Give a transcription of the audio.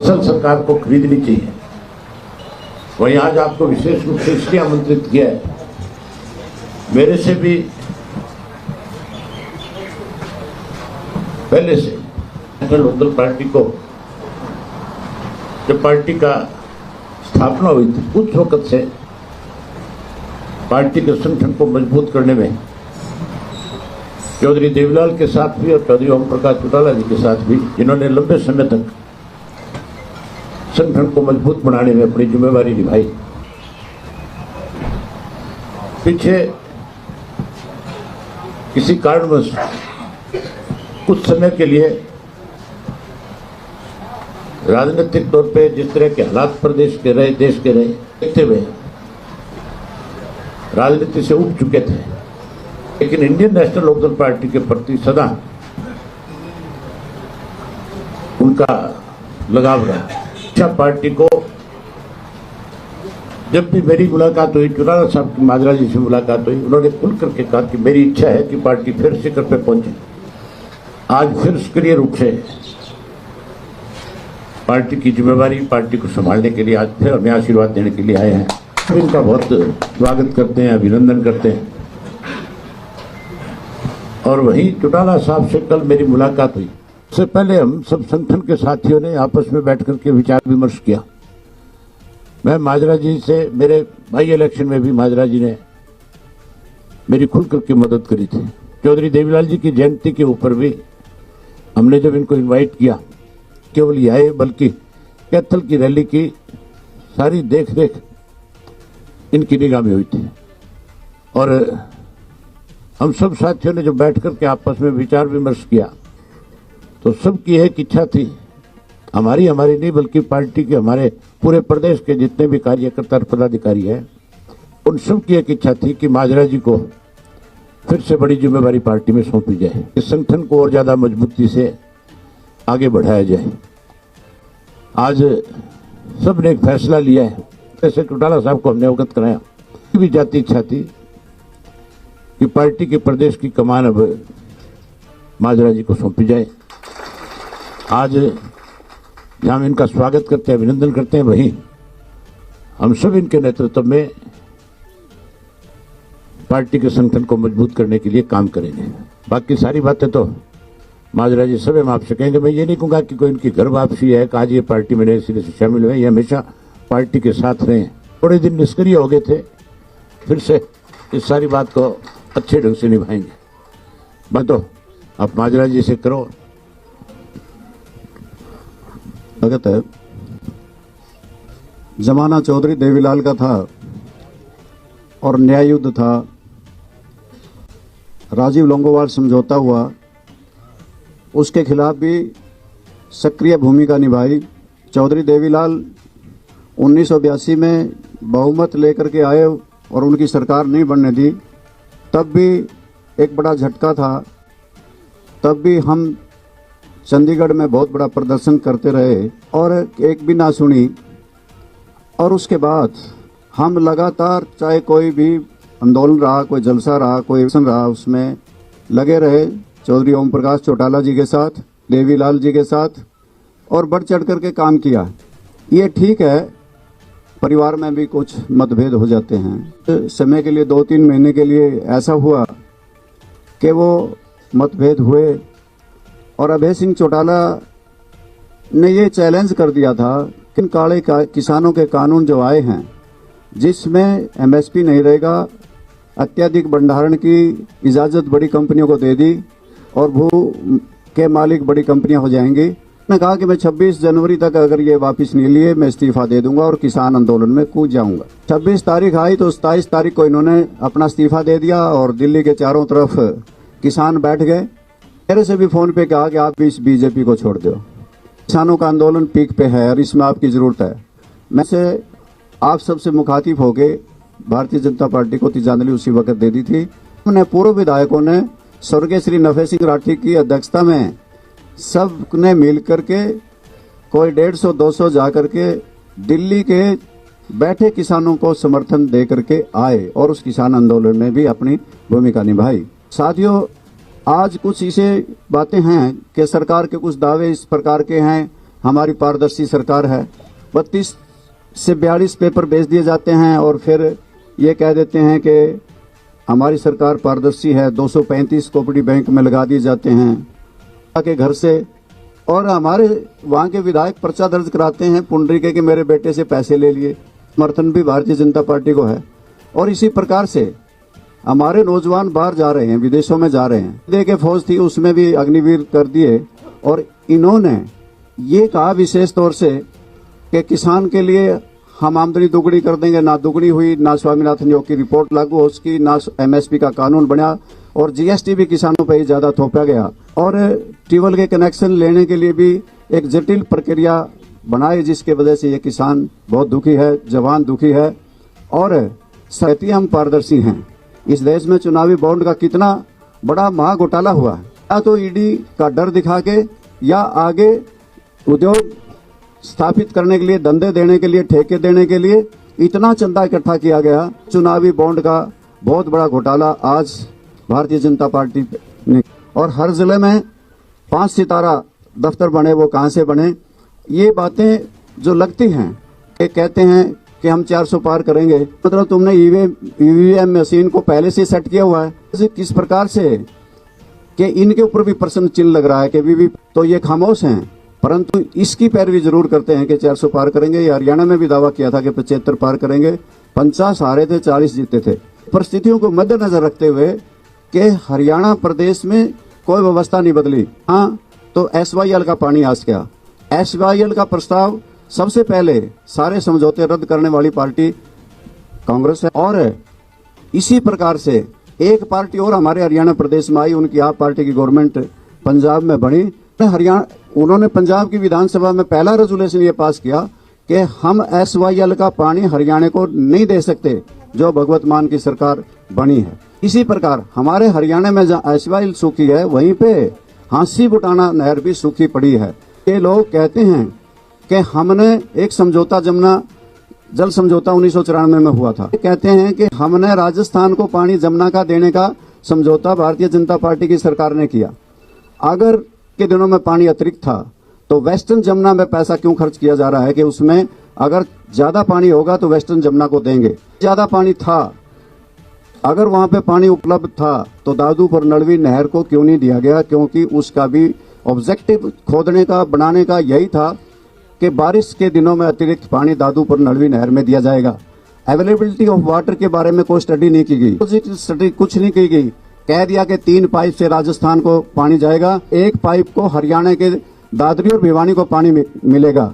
असल सरकार को खरीदनी चाहिए। वहीं आज आपको विशेष रूप से इसलिए आमंत्रित किया है, मेरे से भी पहले से नेशनल लोकदल पार्टी को, जब पार्टी का स्थापना हुई थी, कुछ वक्त से पार्टी के संगठन को मजबूत करने में चौधरी देवीलाल के साथ भी और चौधरी ओम प्रकाश चौटाला जी के साथ भी, जिन्होंने लंबे समय तक संगठन को मजबूत बनाने में अपनी जिम्मेवारी निभाई। पीछे किसी कारणवश कुछ समय के लिए राजनीतिक तौर पे जिस तरह के हालात प्रदेश के रहे, देश के रहे, देखते हुए राजनीति से उठ चुके थे, लेकिन इंडियन नेशनल लोकदल पार्टी के प्रति सदा उनका लगाव रहा। पार्टी को जब भी मेरी मुलाकात हुई, चौटाला साहब की माजरा जी से मुलाकात हुई, उन्होंने खुल करके कहा कि मेरी इच्छा है कि पार्टी फिर शिखर पे पहुंचे। आज फिर सक्रिय रूप से पार्टी की जिम्मेवारी, पार्टी को संभालने के लिए आज फिर हमें आशीर्वाद देने के लिए आए हैं। इनका बहुत स्वागत करते हैं, अभिनंदन करते हैं। और वहीं चौटाला साहब से कल मेरी मुलाकात हुई। उससे पहले हम सब संगठन के साथियों ने आपस में बैठ करके विचार विमर्श किया। मैं माजरा जी से, मेरे भाई इलेक्शन में भी माजरा जी ने मेरी खुल करके मदद करी थी। चौधरी देवीलाल जी की जयंती के ऊपर भी हमने जब इनको इनवाइट किया, केवल ये आए बल्कि कैथल की रैली की सारी देख रेख इनकी निगाह में हुई थी। और हम सब साथियों ने जब बैठ करके आपस में विचार विमर्श किया तो सबकी एक इच्छा थी, हमारी नहीं बल्कि पार्टी के, हमारे पूरे प्रदेश के जितने भी कार्यकर्ता और पदाधिकारी हैं, उन सब की एक इच्छा थी कि माजरा जी को फिर से बड़ी जिम्मेवारी पार्टी में सौंपी जाए, इस संगठन को और ज्यादा मजबूती से आगे बढ़ाया जाए। आज सबने एक फैसला लिया है, जैसे चौटाला साहब को हमने अवगत कराया, भी जाती इच्छा थी कि पार्टी के प्रदेश की कमान अब माजरा जी को सौंपी जाए। आज जहां हम इनका स्वागत करते हैं, अभिनंदन करते हैं, वहीं हम सब इनके नेतृत्व में पार्टी के संगठन को मजबूत करने के लिए काम करेंगे। बाकी सारी बातें तो माजरा जी सब हम आपसे कहेंगे। मैं ये नहीं कहूंगा कि कोई इनकी घर वापसी है, आज ये पार्टी में नए सिरे से शामिल हुए, ये हमेशा पार्टी के साथ रहे। थोड़े दिन निष्क्रिय हो गए थे, फिर से इस सारी बात को अच्छे ढंग से निभाएंगे। मैं तो आप माजरा जी से करो। भगत है, जमाना चौधरी देवीलाल का था और न्याय युद्ध था, राजीव लोंगोवाल समझौता हुआ, उसके खिलाफ भी सक्रिय भूमिका निभाई। चौधरी देवीलाल 1982 में बहुमत लेकर के आए और उनकी सरकार नहीं बनने दी, तब भी एक बड़ा झटका था। तब भी हम चंडीगढ़ में बहुत बड़ा प्रदर्शन करते रहे और एक भी ना सुनी। और उसके बाद हम लगातार, चाहे कोई भी आंदोलन रहा, कोई जलसा रहा, कोई एक्शन रहा, उसमें लगे रहे। चौधरी ओम प्रकाश चौटाला जी के साथ, देवीलाल जी के साथ, और बढ़ चढ़ करके काम किया। ये ठीक है, परिवार में भी कुछ मतभेद हो जाते हैं। समय के लिए 2-3 महीने के लिए ऐसा हुआ कि वो मतभेद हुए और अभय सिंह चौटाला ने ये चैलेंज कर दिया था कि काले किसानों के कानून जो आए हैं, जिसमें एमएसपी नहीं रहेगा, अत्यधिक भंडारण की इजाज़त बड़ी कंपनियों को दे दी और भू के मालिक बड़ी कंपनियां हो जाएंगी। ने कहा कि मैं 26 जनवरी तक अगर ये वापस नहीं लिए, मैं इस्तीफा दे दूंगा और किसान आंदोलन में कूद जाऊंगा। 26 तारीख आई तो 27 तारीख को इन्होंने अपना इस्तीफा दे दिया और दिल्ली के चारों तरफ किसान बैठ गए। मेरे से भी फोन पे कहा कि आप इस बीजेपी को छोड़ दो, किसानों का आंदोलन पीक पे है और इसमें आपकी जरूरत है। मैं से आप सबसे मुखातिब होके भारतीय जनता पार्टी को तिजांजलि उसी वक्त दे दी थी। हमने पूर्व विधायकों ने स्वर्गीय श्री नफे सिंह राठी की अध्यक्षता में सब ने मिल करके कोई 150-200 जा करके दिल्ली के बैठे किसानों को समर्थन दे करके आए और उस किसान आंदोलन में भी अपनी भूमिका निभाई। साथियों, आज कुछ ऐसे बातें हैं कि सरकार के कुछ दावे इस प्रकार के हैं हमारी पारदर्शी सरकार है। 32 से 42 पेपर भेज दिए जाते हैं और फिर ये कह देते हैं कि हमारी सरकार पारदर्शी है। 235 कोऑपरेटिव बैंक में लगा दिए जाते हैं के घर से, और हमारे वहाँ के विधायक पर्चा दर्ज कराते हैं पुंडरीके कि मेरे बेटे से पैसे ले लिए। समर्थन भी भारतीय जनता पार्टी को है। और इसी प्रकार से हमारे नौजवान बाहर जा रहे हैं, विदेशों में जा रहे हैं। दे के फौज थी उसमें भी अग्निवीर कर दिए। और इन्होंने ये कहा विशेष तौर से कि किसान के लिए हम आमदनी दुगनी कर देंगे। ना दुगनी हुई, ना स्वामीनाथन योग की रिपोर्ट लागू हो उसकी, ना एमएसपी का कानून बना, और जीएसटी भी किसानों पर ही ज्यादा थोपा गया। और ट्यूबवेल के कनेक्शन लेने के लिए भी एक जटिल प्रक्रिया बनाई, जिसके वजह से ये किसान बहुत दुखी है, जवान दुखी है। और सत्य हम पारदर्शी हैं। इस देश में चुनावी बॉन्ड का कितना बड़ा महा घोटाला हुआ है। या तो ईडी का डर दिखा के, या आगे उद्योग स्थापित करने के लिए, धंधे देने के लिए, ठेके देने के लिए इतना चंदा इकट्ठा किया गया। चुनावी बॉन्ड का बहुत बड़ा घोटाला आज भारतीय जनता पार्टी ने। और हर जिले में 5 सितारा दफ्तर बने, वो कहां से बने? ये बातें जो लगती हैं कि कहते हैं कि हम 400 पार करेंगे, मतलब तुमने ईवीएम मशीन को पहले से सेट किया हुआ है। किस प्रकार से कि इनके ऊपर भी प्रश्न चिन्ह लग रहा है कि वीवी, तो ये खामोश हैं, परंतु इसकी पैरवी जरूर करते हैं कि 400 पार करेंगे। ये हरियाणा में भी दावा किया था कि 75 पार करेंगे। 50 हारे थे, 40 जीते थे। परिस्थितियों को मद्देनजर रखते हुए कि हरियाणा प्रदेश में कोई व्यवस्था नहीं बदली। हाँ, तो एसवाईएल का पानी आज क्या? एसवाईएल का प्रस्ताव सबसे पहले सारे समझौते रद्द करने वाली पार्टी कांग्रेस है। और इसी प्रकार से एक पार्टी और हमारे हरियाणा प्रदेश में आई, उनकी आप पार्टी की गवर्नमेंट पंजाब में बनी। हरियाणा, उन्होंने पंजाब की विधानसभा में पहला रेजोल्यूशन ये पास किया कि हम एसवाईएल का पानी हरियाणा को नहीं दे सकते, जो भगवत मान की सरकार बनी है। इसी प्रकार हमारे हरियाणा में जहाँ एसवाईएल सूखी है, वहीं पे हांसी बुटाना नहर भी सूखी पड़ी है। ये लोग कहते हैं कि हमने एक समझौता, जमुना जल समझौता 1994 में हुआ था। कहते हैं कि हमने राजस्थान को पानी जमुना का देने का समझौता भारतीय जनता पार्टी की सरकार ने किया। अगर के दिनों में पानी अतिरिक्त था तो वेस्टर्न जमुना में पैसा क्यों खर्च किया जा रहा है कि उसमें अगर ज्यादा पानी होगा तो वेस्टर्न जमुना को देंगे। ज्यादा पानी था, अगर वहां पे पानी उपलब्ध था तो दादूपुर नलवी नहर को क्यों नहीं दिया गया? क्योंकि उसका भी ऑब्जेक्टिव खोदने का, बनाने का यही था कि बारिश के दिनों में अतिरिक्त पानी दादूपुर नलवी नहर में दिया जाएगा। अवेलेबिलिटी ऑफ वाटर के बारे में कोई स्टडी नहीं की गई, स्टडी कुछ नहीं की गई। कह दिया कि 3 पाइप से राजस्थान को पानी जाएगा, 1 पाइप को हरियाणा के दादरी और भिवानी को पानी मिलेगा।